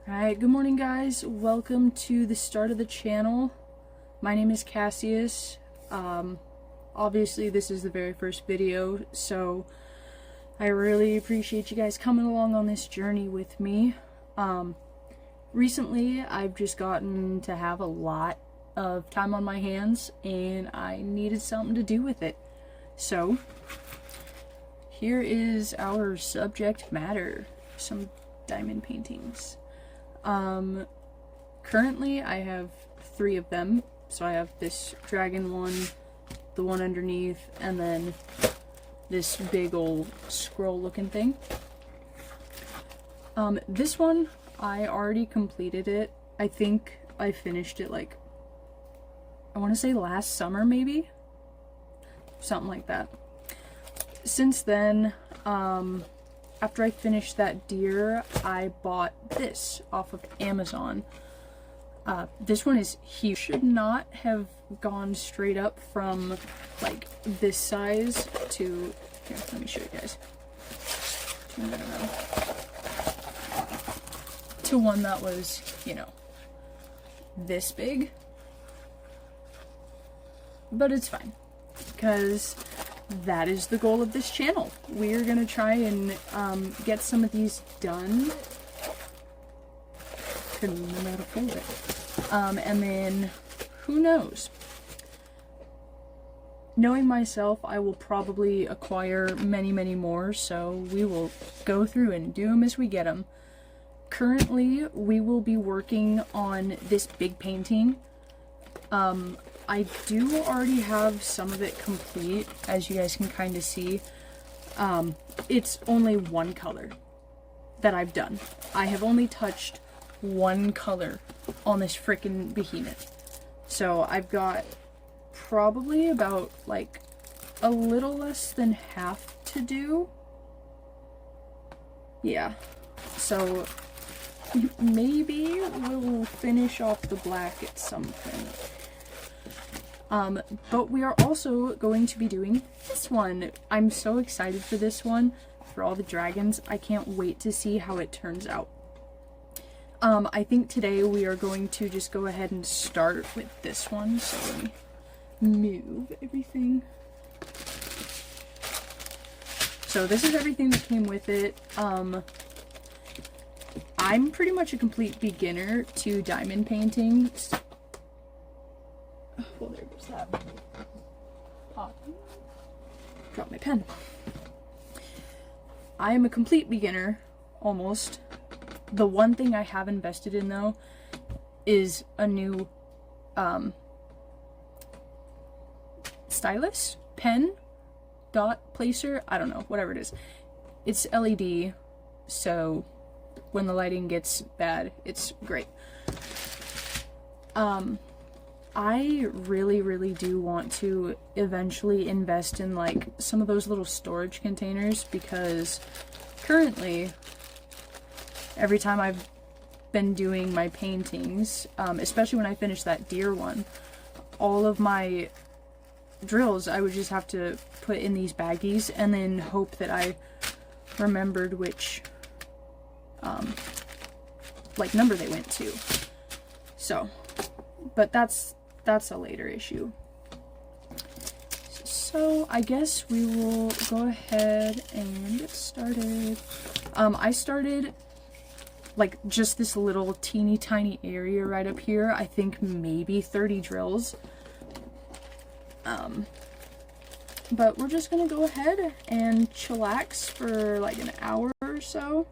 Alright, good morning guys. Welcome to the start of the channel. My name is Cassius. Obviously this is the very first video, so I really appreciate you guys coming along on this journey with me. Recently I've just gotten to have a lot of time on my hands and I needed something to do with it. So here is our subject matter, some diamond paintings. Currently I have 3 of them. So I have this dragon one, the one underneath, and then this big old scroll looking thing. This one, I already completed it. I think I finished it like, I want to say last summer maybe? Something like that. Since then, after I finished that deer, I bought this off of Amazon. This one is huge. Should not have gone straight up from like this size to, here, let me show you guys. Turn that around. To one that was, you know, this big. But it's fine, because that is the goal of this channel. We're gonna try and get some of these done. Couldn't remember how to fold it. And then, who knows? Knowing myself, I will probably acquire many, many more, so we will go through and do them as we get them. Currently, we will be working on this big painting. I do already have some of it complete, as you guys can kind of see. It's only one color that I've done. I have only touched one color on this frickin' behemoth. So I've got probably about like a little less than half to do. Yeah. So maybe we'll finish off the black at some point. But we are also going to be doing this one. I'm so excited for this one, for all the dragons. I can't wait to see how it turns out. I think today we are going to just go ahead and start with this one. So let me move everything. So this is everything that came with it. I'm pretty much a complete beginner to diamond paintings. Well, there goes that. Drop my pen. I am a complete beginner, almost. The one thing I have invested in, though, is a new stylus? Pen? Dot placer? I don't know, whatever it is. It's LED, so when the lighting gets bad, it's great. I really do want to eventually invest in like some of those little storage containers, because currently every time I've been doing my paintings, especially when I finish that deer one, all of my drills I would just have to put in these baggies and then hope that I remembered which like number they went to. So, but that's a later issue. So I guess we will go ahead and get started. I started like just this little teeny tiny area right up here. I think maybe 30 drills. But we're just gonna go ahead and chillax for like an hour or so.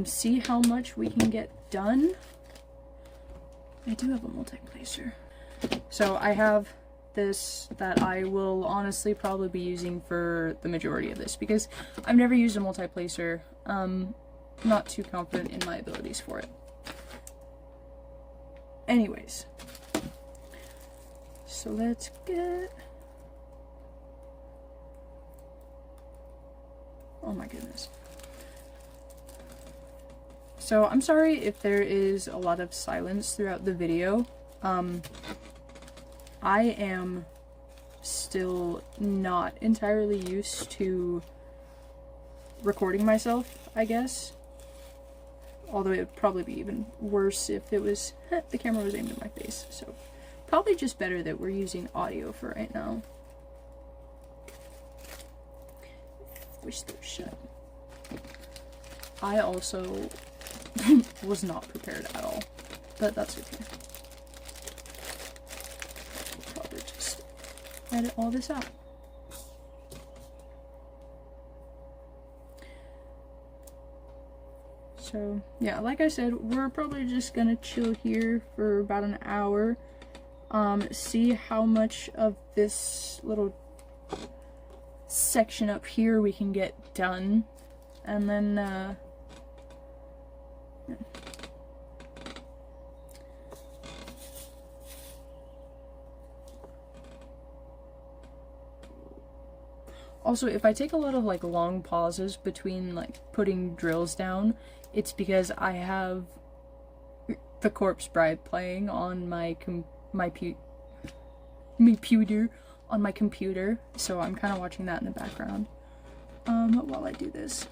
See how much we can get done. I do have a multi-placer. So I have this that I will honestly probably be using for the majority of this, because I've never used a multi-placer. Not too confident in my abilities for it. Anyways. So let's get... Oh my goodness. So I'm sorry if there is a lot of silence throughout the video. I am still not entirely used to recording myself, I guess. Although it would probably be even worse if it was the camera was aimed at my face. So probably just better that we're using audio for right now. Wish they were shut. I also was not prepared at all, but that's okay. We'll probably just edit all this out. So yeah, like I said, we're probably just gonna chill here for about an hour, see how much of this little section up here we can get done, and then yeah. Also, if I take a lot of like long pauses between like putting drills down, it's because I have The Corpse Bride playing on my computer, so I'm kind of watching that in the background while I do this.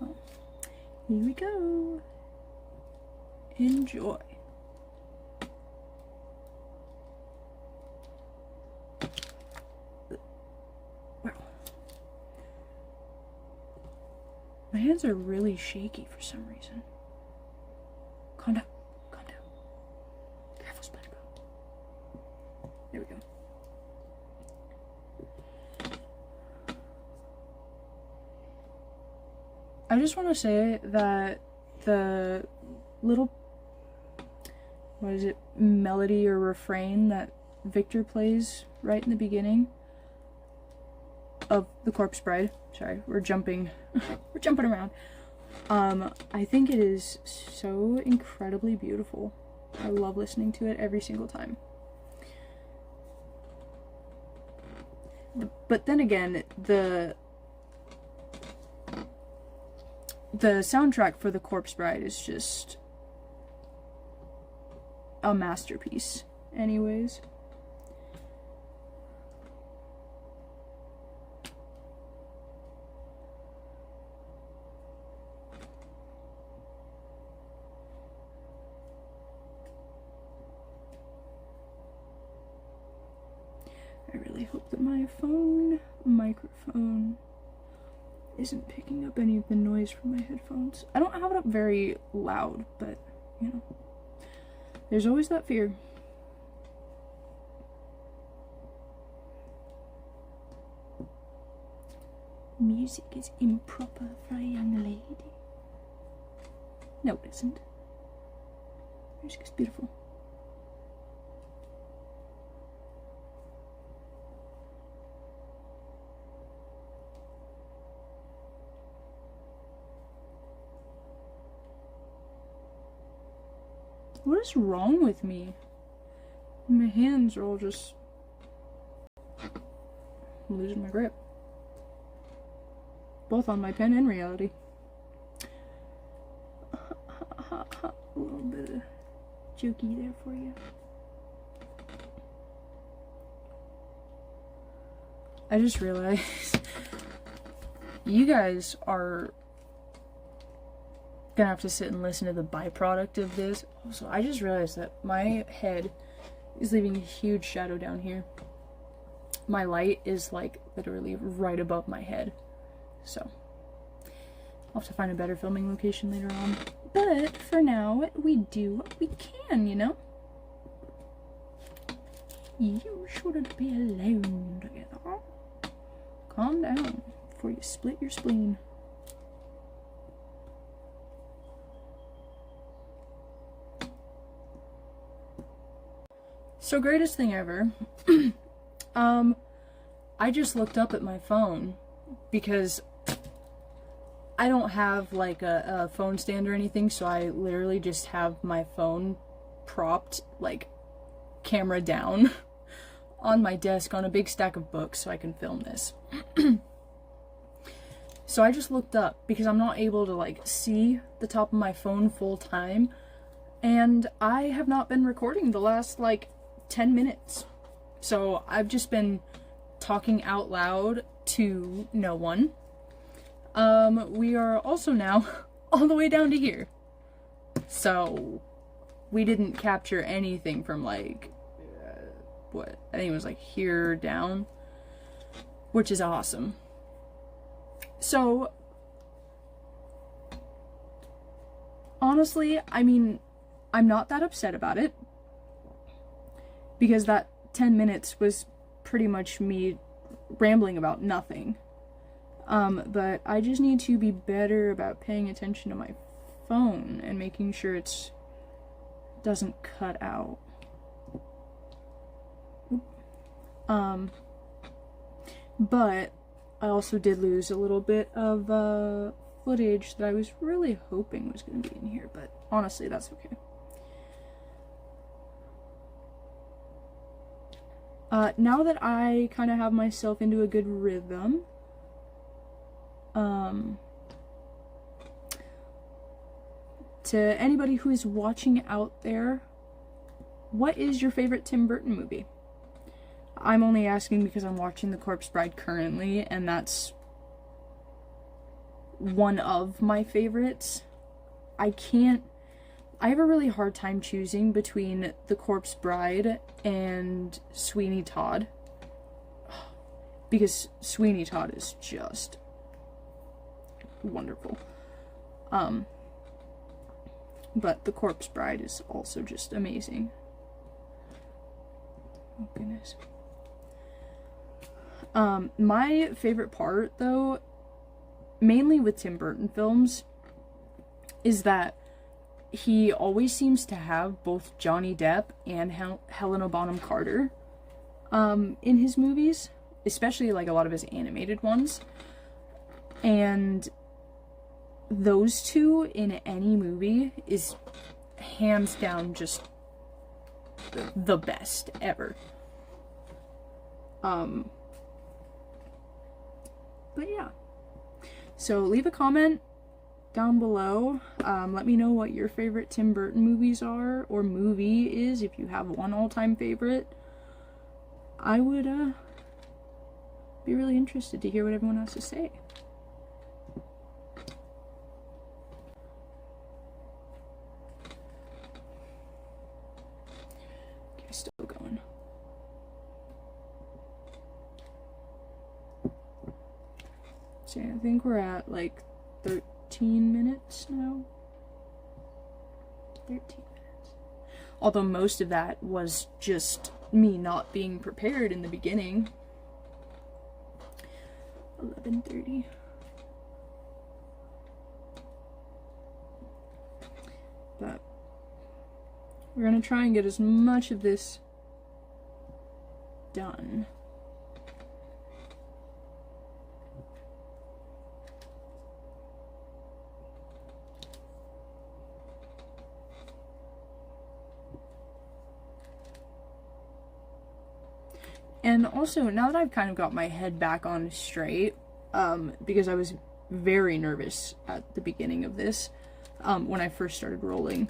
Oh. Here we go. Enjoy. My hands are really shaky for some reason. Calm down. Calm down. Careful, SpongeBob. There we go. I just want to say that the little, what is it, melody or refrain that Victor plays right in the beginning of The Corpse Bride. Sorry, we're jumping around. I think it is so incredibly beautiful. I love listening to it every single time. But then again, the soundtrack for The Corpse Bride is just a masterpiece anyways. I really hope that my microphone isn't picking up any of the noise from my headphones. I don't have it up very loud, but, you know, there's always that fear. Music is improper for a young lady. No, it isn't. Music is beautiful. What is wrong with me? My hands are all just losing my grip. Both on my pen and reality. A little bit of jokey there for you. I just realized you guys are gonna have to sit and listen to the byproduct of this. Also, I just realized that my head is leaving a huge shadow down here. My light is like literally right above my head. So I'll have to find a better filming location later on. But for now, we do what we can, you know? You shouldn't be alone together. Calm down before you split your spleen. So, greatest thing ever. I just looked up at my phone because I don't have like a phone stand or anything, so I literally just have my phone propped, like, camera down on my desk on a big stack of books so I can film this. So I just looked up because I'm not able to like see the top of my phone full time, and I have not been recording the last like 10 minutes. So I've just been talking out loud to no one. We are also now all the way down to here. So, we didn't capture anything from, like, what? I think it was, like, here down. Which is awesome. So, honestly, I mean, I'm not that upset about it. Because that 10 minutes was pretty much me rambling about nothing. But I just need to be better about paying attention to my phone and making sure it doesn't cut out. But I also did lose a little bit of footage that I was really hoping was going to be in here, but honestly, that's okay. Now that I kind of have myself into a good rhythm, to anybody who is watching out there, what is your favorite Tim Burton movie? I'm only asking because I'm watching The Corpse Bride currently, and that's one of my favorites. I have a really hard time choosing between The Corpse Bride and Sweeney Todd. Because Sweeney Todd is just wonderful. But The Corpse Bride is also just amazing. Oh goodness. My favorite part, though, mainly with Tim Burton films, is that he always seems to have both Johnny Depp and Helena Bonham Carter in his movies, especially like a lot of his animated ones. And those two in any movie is hands down just the best ever. But yeah. So leave a comment down below. Let me know what your favorite Tim Burton movies are, or movie is, if you have one all-time favorite. I would be really interested to hear what everyone has to say. Okay, still going. So I think we're at like 13 minutes now. 13 minutes. Although most of that was just me not being prepared in the beginning. 11:30. But we're gonna try and get as much of this done. And also, now that I've kind of got my head back on straight, because I was very nervous at the beginning of this, when I first started rolling,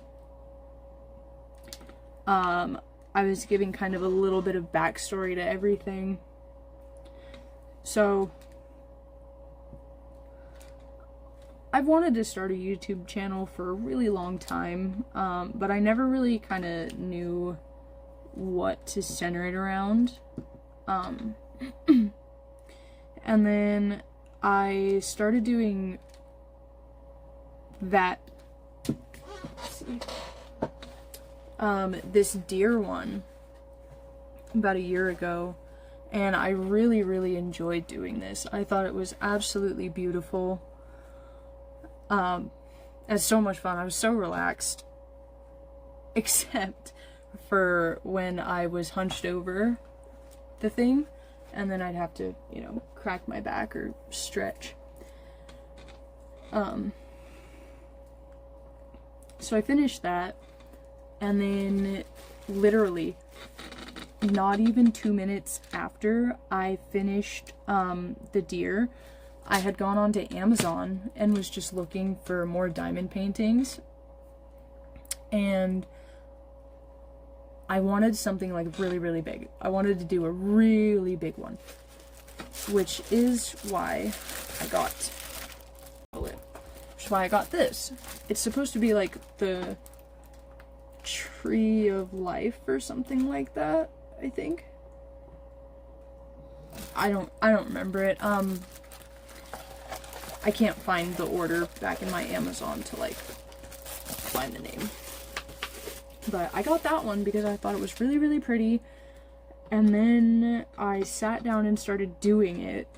I was giving kind of a little bit of backstory to everything. So, I've wanted to start a YouTube channel for a really long time, but I never really kind of knew what to center it around. And then I started doing that, let's see, this deer one about a year ago, and I really, really enjoyed doing this. I thought it was absolutely beautiful. It's so much fun. I was so relaxed, except for when I was hunched over the thing, and then I'd have to, you know, crack my back or stretch. So I finished that, and then literally not even 2 minutes after I finished the deer, I had gone onto Amazon and was just looking for more diamond paintings, and I wanted something like really, really big. I wanted to do a really big one, which is why I got is why I got this. It's supposed to be like the Tree of Life or something like that, I think. I don't remember it. I can't find the order back in my Amazon to like find the name. But I got that one because I thought it was really, really pretty. And then I sat down and started doing it.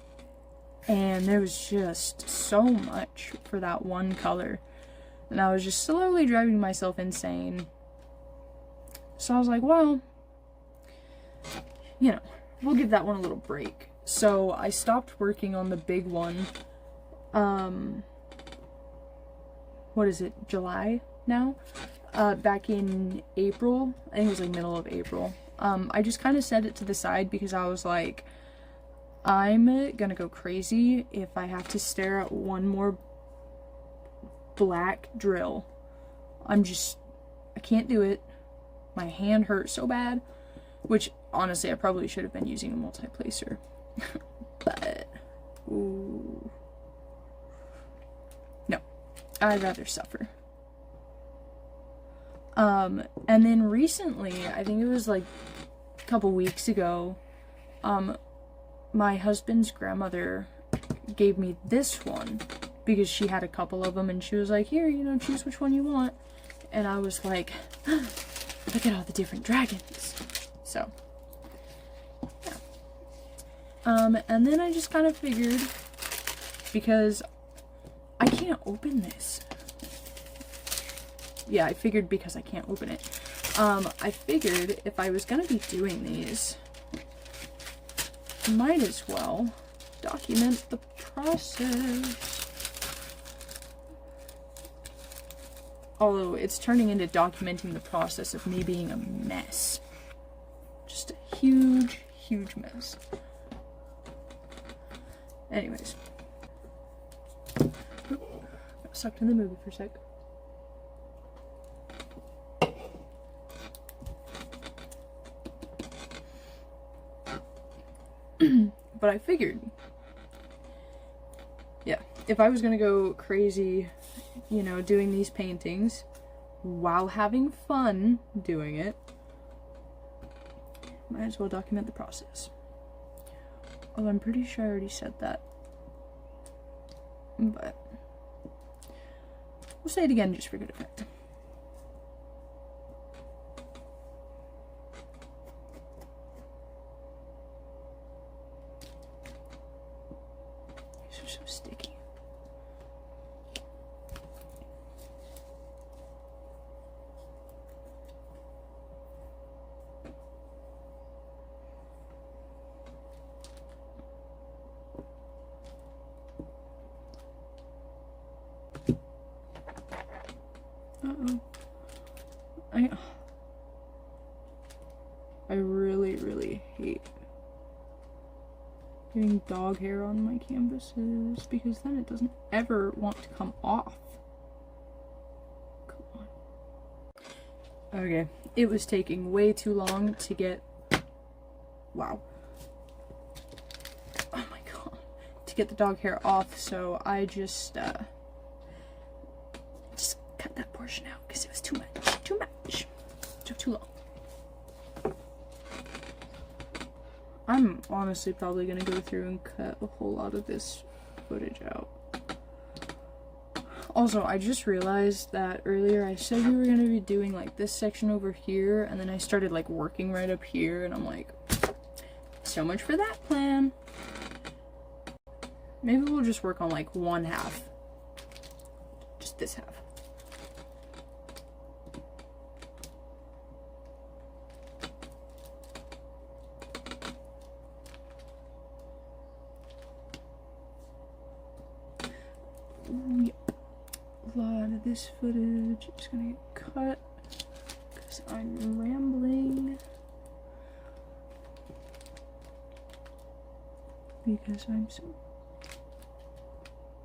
And there was just so much for that one color. And I was just slowly driving myself insane. So I was like, well, you know, we'll give that one a little break. So I stopped working on the big one. What is it? July now? Back in April. I think it was like middle of April. I just kind of set it to the side because I was like, I'm gonna go crazy if I have to stare at one more black drill. I can't do it. My hand hurt so bad, which honestly I probably should have been using a multi-placer. But ooh, no, I'd rather suffer. And then recently, I think it was like a couple weeks ago, my husband's grandmother gave me this one because she had a couple of them and she was like, here, you know, choose which one you want. And I was like, look at all the different dragons. So, yeah. And then I just kind of figured, because I can't open this. Yeah, I figured because I can't open it. I figured if I was gonna be doing these, might as well document the process. Although it's turning into documenting the process of me being a mess. Just a huge, huge mess. Anyways. Got sucked in the movie for a sec. But I figured, yeah, if I was gonna go crazy, you know, doing these paintings while having fun doing it, might as well document the process. Although I'm pretty sure I already said that. But we'll say it again just for good effect. These are so sticky. Uh-oh. I really, really hate getting dog hair on my canvases because then it doesn't ever want to come off. Come on. Okay, it was taking way too long to get, wow. Oh my god. To get the dog hair off, so I just cut that portion out because it was too much. Too much. Took too long. I'm honestly probably gonna go through and cut a whole lot of this footage out. Also, I just realized that earlier I said we were gonna be doing like this section over here, and then I started like working right up here, and I'm like, so much for that plan. Maybe we'll just work on like one half. Just this half. Yep. A lot of this footage is gonna get cut because I'm rambling. Because I'm so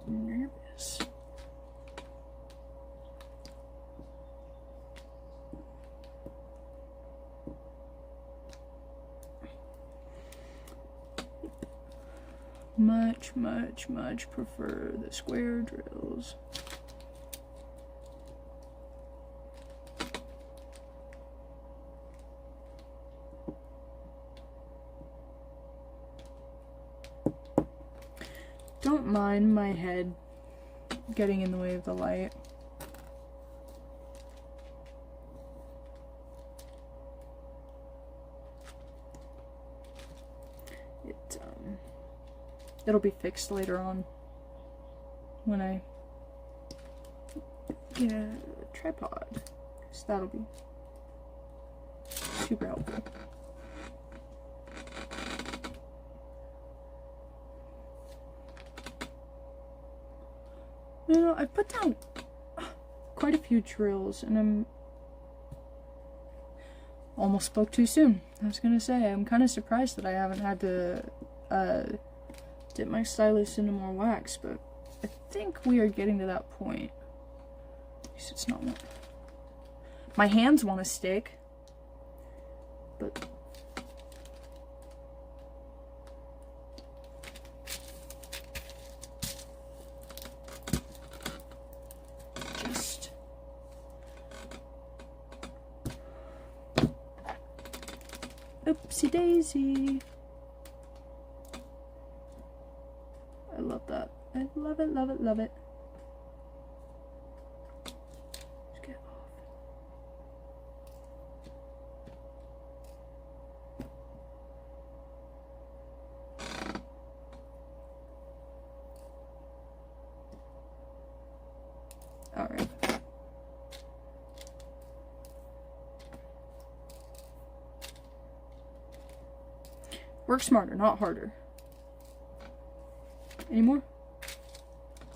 nervous. Much, much, much prefer the square drills. Don't mind my head getting in the way of the light. It'll be fixed later on when I get a tripod, so that'll be super helpful. You know, I put down quite a few drills, and I'm almost spoke too soon. I was gonna say, I'm kind of surprised that I haven't had to dip my stylus into more wax, but I think we are getting to that point. At least it's not. My hands want to stick, but just oopsie daisy. I love that. I love it, love it, love it. Just get off. All right. Work smarter, not harder. Any more?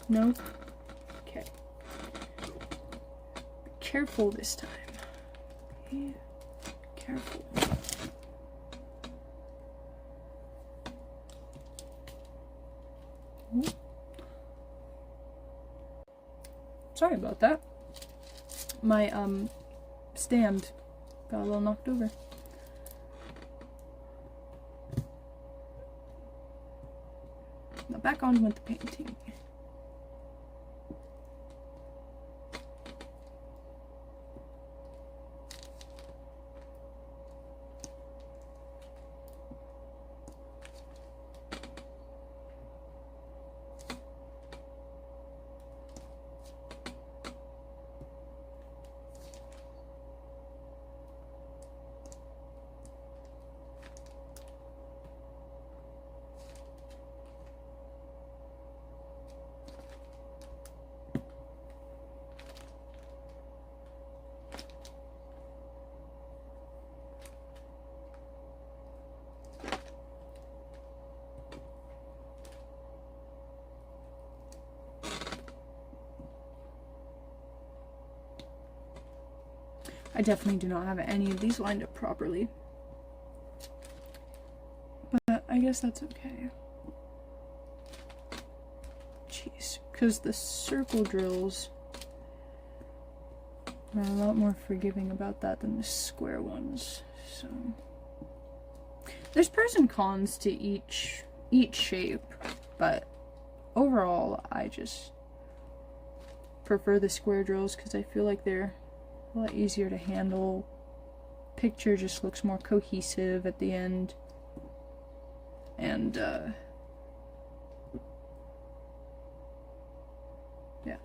No? Okay. Be careful this time. Be careful. Ooh. Sorry about that. My stand got a little knocked over. Now back on with the painting. I definitely do not have any of these lined up properly. But I guess that's okay. Jeez, because the circle drills are a lot more forgiving about that than the square ones. So there's pros and cons to each shape, but overall I just prefer the square drills because I feel like they're a lot easier to handle. Picture just looks more cohesive at the end. And yeah.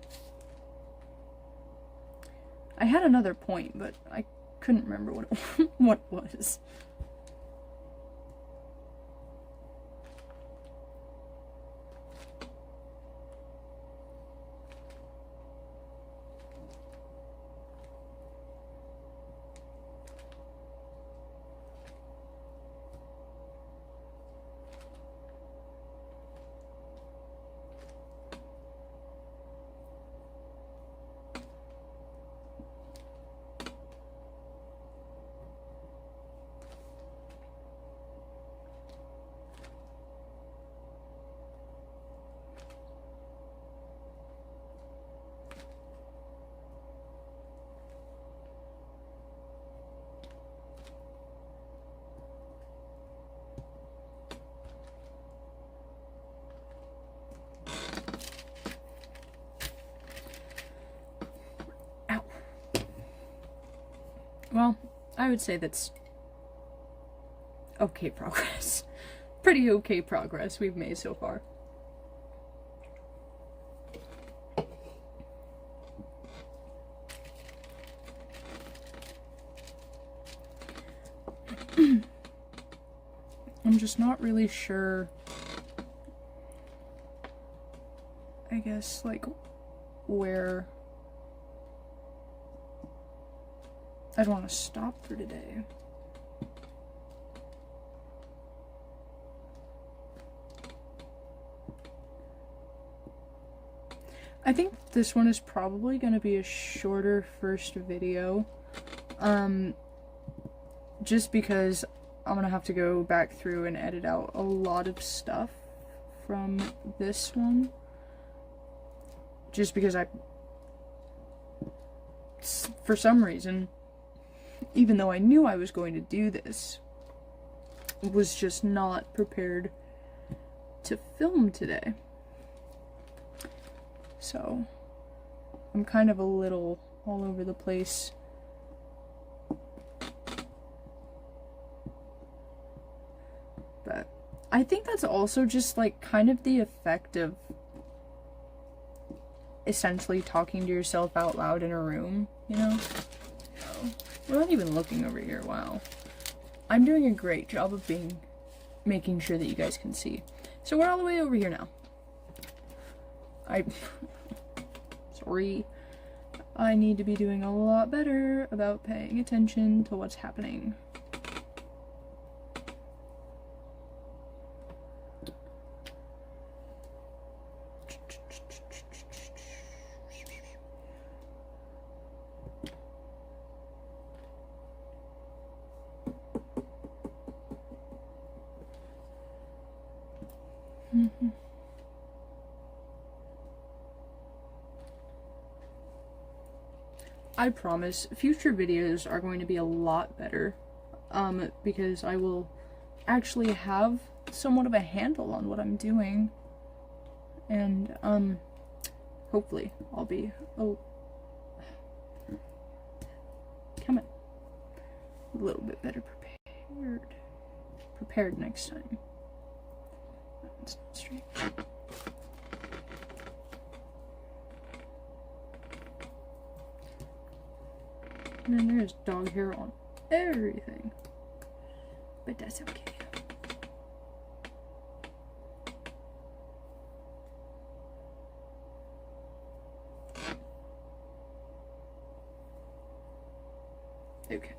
I had another point, but I couldn't remember what what it was. Well, I would say that's okay progress. Pretty okay progress we've made so far. I'm just not really sure, I guess, like, where I'd want to stop for today. I think this one is probably going to be a shorter first video, just because I'm going to have to go back through and edit out a lot of stuff from this one, just because for some reason, even though I knew I was going to do this, was just not prepared to film today. So, I'm kind of a little all over the place. But I think that's also just like kind of the effect of essentially talking to yourself out loud in a room, you know? Oh, we're not even looking over here, wow. I'm doing a great job of making sure that you guys can see. So we're all the way over here now. Sorry. I need to be doing a lot better about paying attention to what's happening. I promise future videos are going to be a lot better, because I will actually have somewhat of a handle on what I'm doing, and hopefully I'll be a little bit better prepared next time. That's not straight. And then there's dog hair on everything. But that's okay. Okay.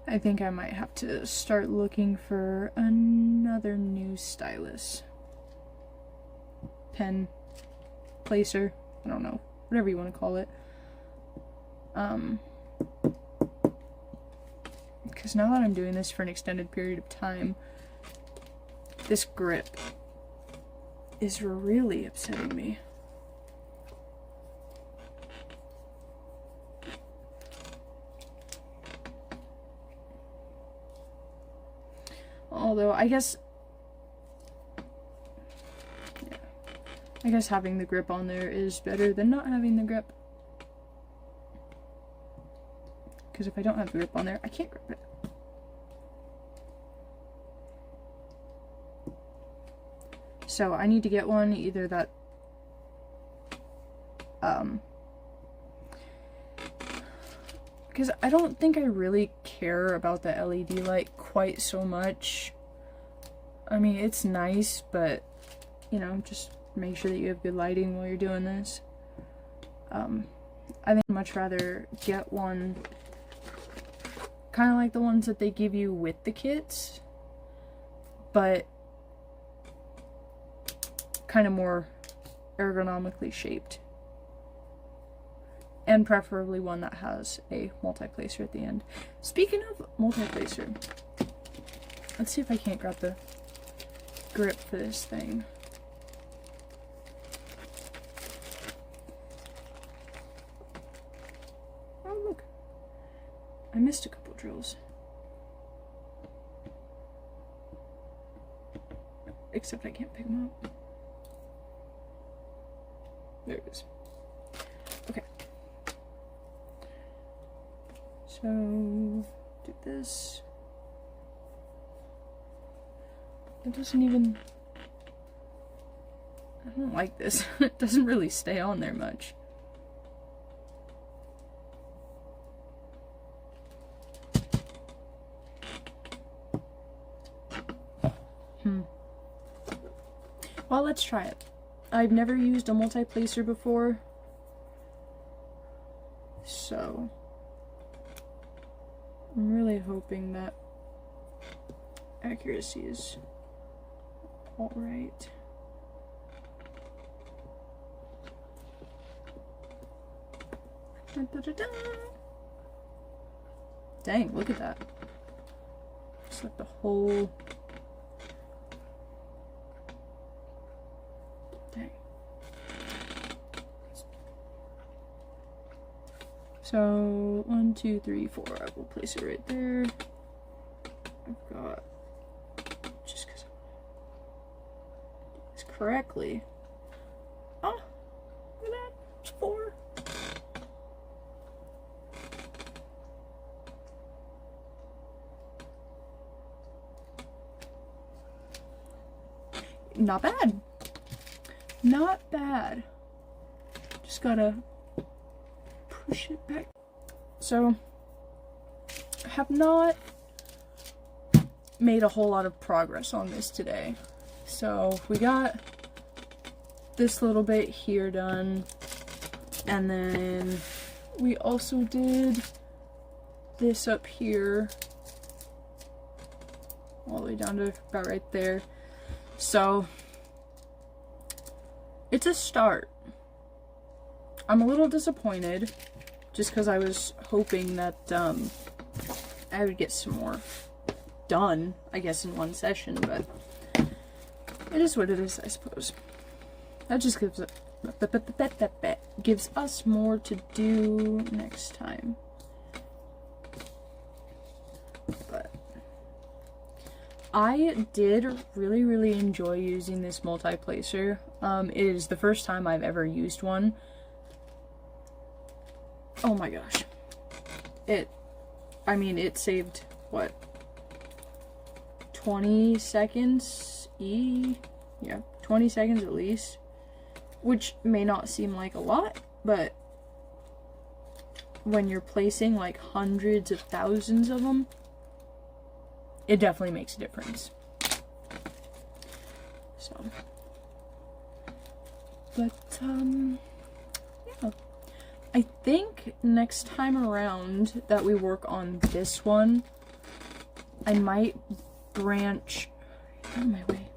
I think I might have to start looking for another new stylus. Pen placer, I don't know, whatever you want to call it. Because now that I'm doing this for an extended period of time, this grip is really upsetting me. Although, I guess having the grip on there is better than not having the grip. Because if I don't have the grip on there, I can't grip it. So I need to get one, either that, because I don't think I really care about the LED light quite so much. I mean, it's nice, but, you know, just make sure that you have good lighting while you're doing this. I think I'd much rather get one kind of like the ones that they give you with the kits, but kind of more ergonomically shaped. And preferably one that has a multi-placer at the end. Speaking of multi-placer, let's see if I can't grab the grip for this thing. Oh, look. I missed a couple drills. Except I can't pick them up. There it is. Okay. So, do this. It doesn't even... I don't like this. It doesn't really stay on there much. Well, let's try it. I've never used a multi-placer before, so I'm really hoping that accuracy is all right. Da, da, da, da. Dang, look at that. It's like the whole... Dang. So, 1, 2, 3, 4. I will place it right there. I've got... Just because I do this correctly. Oh! Look at that. It's 4. Not bad. Not bad. Just gotta push it back. So, I have not made a whole lot of progress on this today. So, we got this little bit here done. And then we also did this up here. All the way down to about right there. So, it's a start. I'm a little disappointed, just because I was hoping that I would get some more done, I guess, in one session, but it is what it is, I suppose. That just gives us more to do next time. But I did really enjoy using this multi-placer. It is the first time I've ever used one. Oh my gosh. I mean, it saved, what, 20 seconds? Yeah, 20 seconds at least. Which may not seem like a lot, but when you're placing like hundreds of thousands of them, it definitely makes a difference. So, but, yeah. I think next time around that we work on this one, I might branch, out of my way,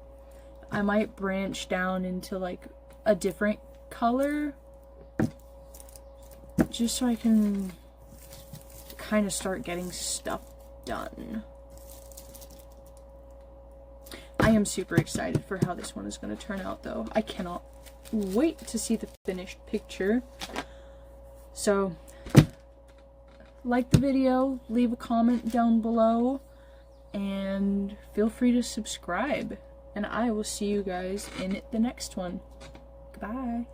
I might branch down into like a different color, just so I can kind of start getting stuff done. I am super excited for how this one is going to turn out, though. I cannot wait to see the finished picture. So, like the video, leave a comment down below, and feel free to subscribe. And I will see you guys in the next one. Goodbye.